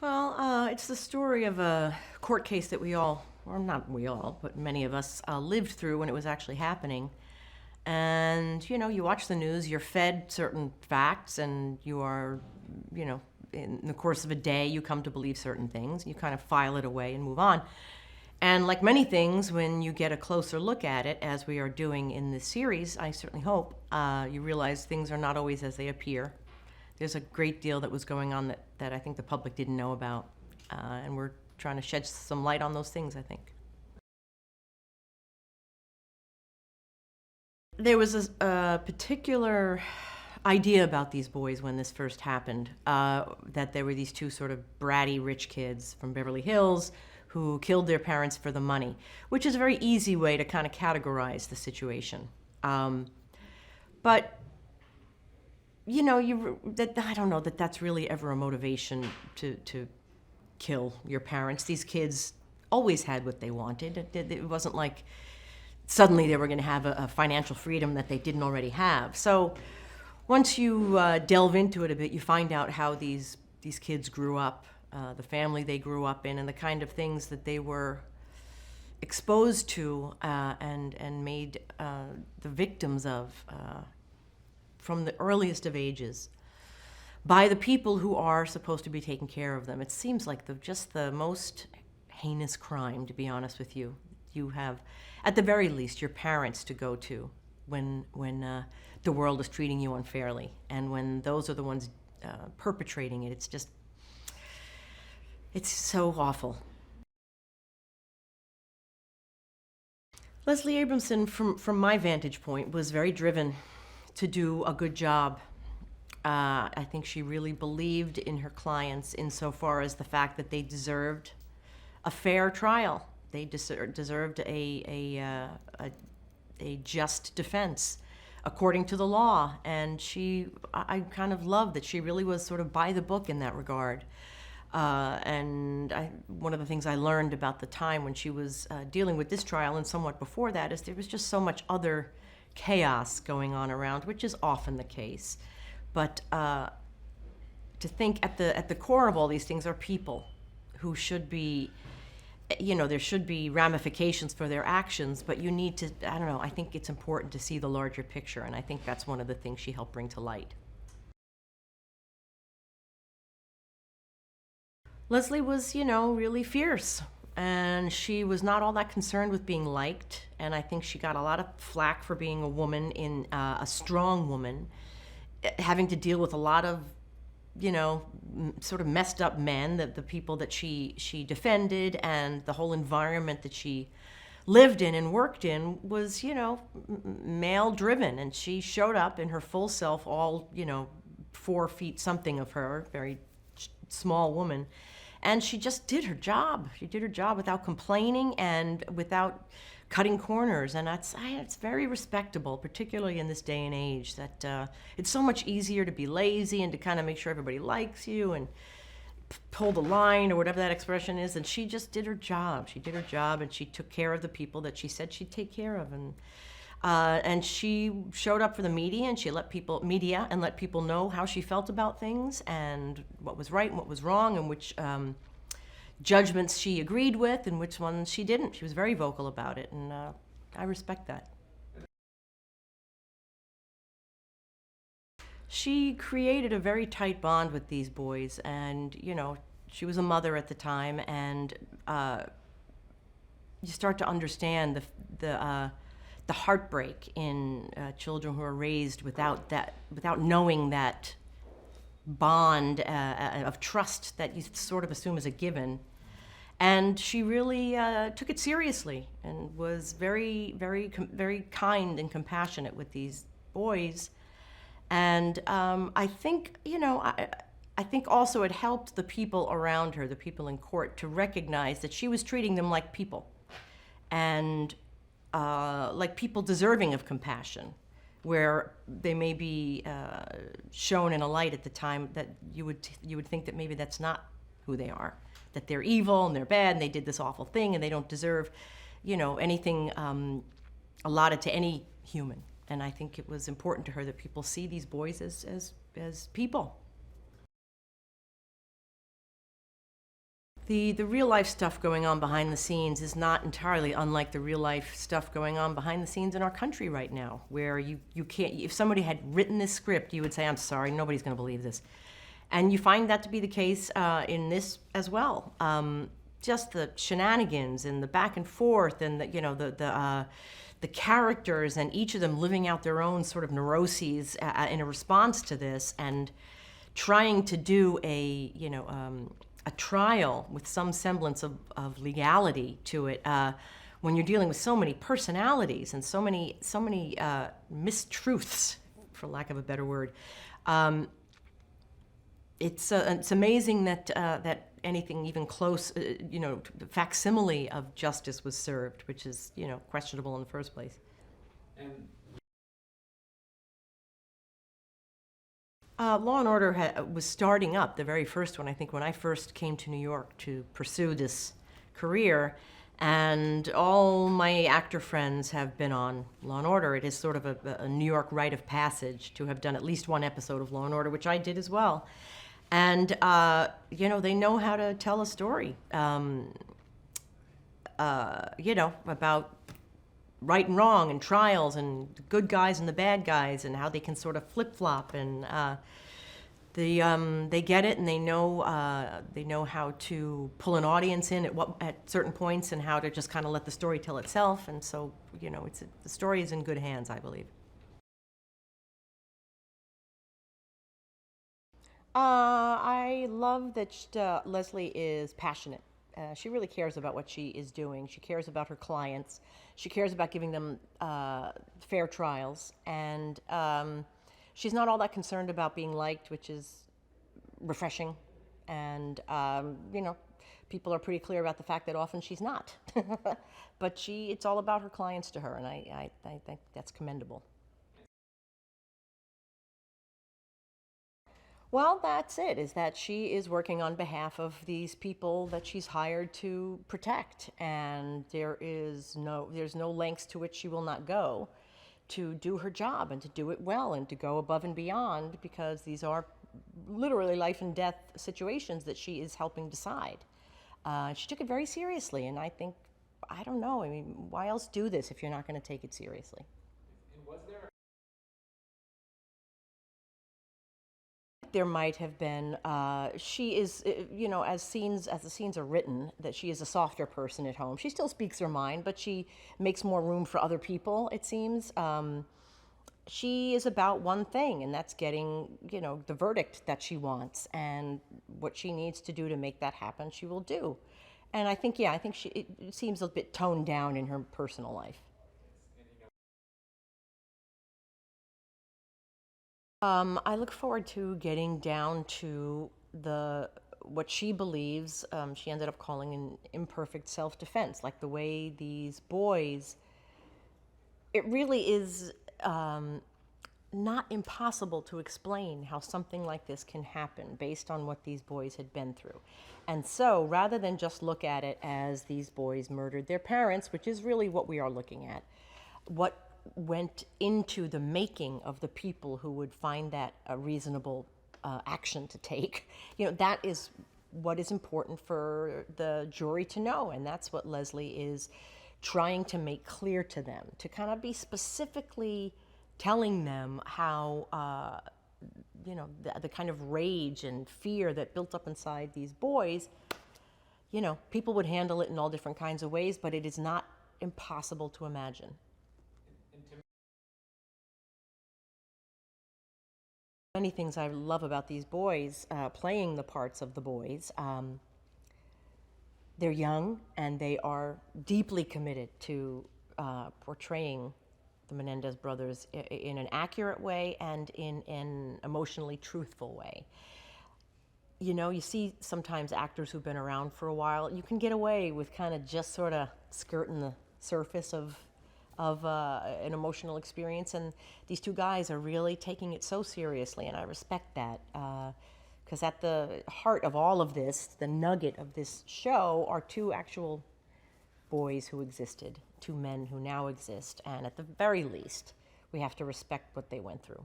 Well, it's the story of a court case that we all, or not we all, but many of us lived through when it was actually happening. And, you watch the news, you're fed certain facts, and you are, you know, in the course of a day, you come to believe certain things. You kind of file it away and move on. And like many things, when you get a closer look at it, as we are doing in this series, I certainly hope, you realize things are not always as they appear. There's a great deal that was going on that I think the public didn't know about. And we're trying to shed some light on those things, I think. There was a particular idea about these boys when this first happened, that there were these two sort of bratty rich kids from Beverly Hills who killed their parents for the money, which is a very easy way to kind of categorize the situation. But I don't know that that's really ever a motivation to kill your parents. These kids always had what they wanted. It wasn't like suddenly they were going to have a financial freedom that they didn't already have. So once you delve into it a bit, you find out how these kids grew up, the family they grew up in, and the kind of things that they were exposed to and made the victims of from the earliest of ages by the people who are supposed to be taking care of them. It seems like just the most heinous crime, to be honest with you. You have, at the very least, your parents to go to when the world is treating you unfairly, and when those are the ones perpetrating it. It's so awful. Leslie Abramson, from my vantage point, was very driven to do a good job. I think she really believed in her clients insofar as the fact that they deserved a fair trial. They deserved a just defense according to the law. And I kind of love that she really was sort of by the book in that regard. One of the things I learned about the time when she was dealing with this trial and somewhat before that is there was just so much other chaos going on around, which is often the case. But to think at the core of all these things are people who should be, there should be ramifications for their actions, but you need to, I don't know, I think it's important to see the larger picture, and I think that's one of the things she helped bring to light. Leslie was, really fierce, and she was not all that concerned with being liked, and I think she got a lot of flack for being a woman, a strong woman, having to deal with a lot of, sort of messed up men, the people that she defended, and the whole environment that she lived in and worked in was, male driven, and she showed up in her full self, all, 4 feet something of her, very small woman. And she just did her job. She did her job without complaining and without cutting corners. And it's very respectable, particularly in this day and age, that it's so much easier to be lazy and to kind of make sure everybody likes you and pull the line or whatever that expression is. And she just did her job. She did her job, and she took care of the people that she said she'd take care of. And she showed up for the media, and she let people know how she felt about things and what was right and what was wrong, and which judgments she agreed with and which ones she didn't. She was very vocal about it, and I respect that. She created a very tight bond with these boys, and she was a mother at the time, and you start to understand the heartbreak in children who are raised without knowing that bond of trust that you sort of assume is a given. And she really took it seriously and was very, very, very kind and compassionate with these boys. And I think, I think also it helped the people around her, the people in court, to recognize that she was treating them like people, and like people deserving of compassion, where they may be shown in a light at the time that you would think that maybe that's not who they are, that they're evil and they're bad and they did this awful thing and they don't deserve, anything allotted to any human. And I think it was important to her that people see these boys as people. The real life stuff going on behind the scenes is not entirely unlike the real life stuff going on behind the scenes in our country right now, where you can't, if somebody had written this script, you would say, I'm sorry, nobody's going to believe this. And you find that to be the case in this as well. Just the shenanigans and the back and forth and the characters and each of them living out their own sort of neuroses in a response to this, and trying to do a trial with some semblance of legality to it, when you're dealing with so many personalities and so many mistruths, for lack of a better word. It's amazing that anything even close, facsimile of justice was served, which is, questionable in the first place. And Law and Order was starting up, the very first one, I think, when I first came to New York to pursue this career, and all my actor friends have been on Law and Order. It is sort of a New York rite of passage to have done at least one episode of Law and Order, which I did as well. And, they know how to tell a story, about right and wrong and trials and the good guys and the bad guys and how they can sort of flip-flop, and they get it, and they know how to pull an audience in at certain points, and how to just kind of let the story tell itself. And so, the story is in good hands, I believe. I love that Lesli is passionate. She really cares about what she is doing. She cares about her clients. She cares about giving them fair trials. And she's not all that concerned about being liked, which is refreshing. And, people are pretty clear about the fact that often she's not. But it's all about her clients to her, and I think that's commendable. Well, that's it, is that she is working on behalf of these people that she's hired to protect. And there's no lengths to which she will not go to do her job and to do it well and to go above and beyond, because these are literally life and death situations that she is helping decide. She took it very seriously, and I don't know, why else do this if you're not going to take it seriously? And was there There might have been. She is, as the scenes are written, that she is a softer person at home. She still speaks her mind, but she makes more room for other people, it seems. She is about one thing, and that's getting, the verdict that she wants, and what she needs to do to make that happen, she will do. And I think it seems a bit toned down in her personal life. I look forward to getting down to what she believes, she ended up calling an imperfect self-defense, like the way these boys, it really is not impossible to explain how something like this can happen based on what these boys had been through. And so, rather than just look at it as these boys murdered their parents, which is really what we are looking at, what went into the making of the people who would find that a reasonable action to take, that is what is important for the jury to know. And that's what Lesli is trying to make clear to them, to kind of be specifically telling them how, the kind of rage and fear that built up inside these boys, people would handle it in all different kinds of ways, but it is not impossible to imagine. Many things I love about these boys, playing the parts of the boys. They're young, and they are deeply committed to portraying the Menendez brothers in an accurate way and in an emotionally truthful way. You see sometimes actors who've been around for a while, you can get away with kind of just sort of skirting the surface of an emotional experience, and these two guys are really taking it so seriously, and I respect that, because at the heart of all of this, the nugget of this show, are two actual boys who existed, two men who now exist, and at the very least, we have to respect what they went through.